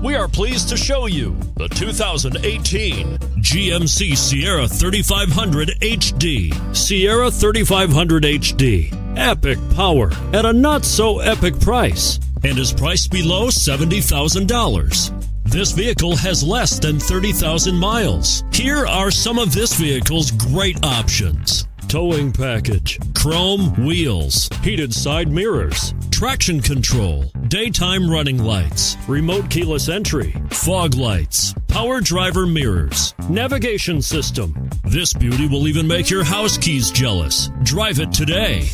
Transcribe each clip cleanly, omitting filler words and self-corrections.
We are pleased to show you the 2018 GMC Sierra 3500 HD. Sierra 3500 HD. Epic power at a not-so-epic price and is priced below $70,000. This vehicle has less than 30,000 miles. Here are some of this vehicle's great options: towing package, chrome wheels, heated side mirrors, traction control, daytime running lights, remote keyless entry, fog lights, power driver mirrors, navigation system. This beauty will even make your house keys jealous. Drive it today.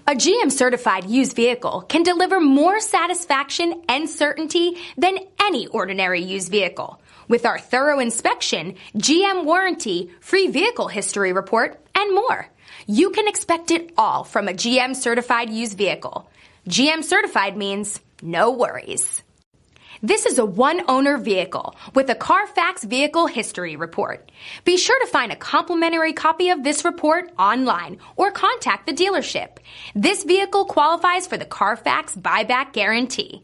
A GM certified used vehicle can deliver more satisfaction and certainty than any ordinary used vehicle. With our thorough inspection, GM warranty, free vehicle history report, and more. You can expect it all from a GM certified used vehicle. GM certified means no worries. This is a one-owner vehicle with a Carfax Vehicle History Report. Be sure to find a complimentary copy of this report online or contact the dealership. This vehicle qualifies for the Carfax Buyback Guarantee.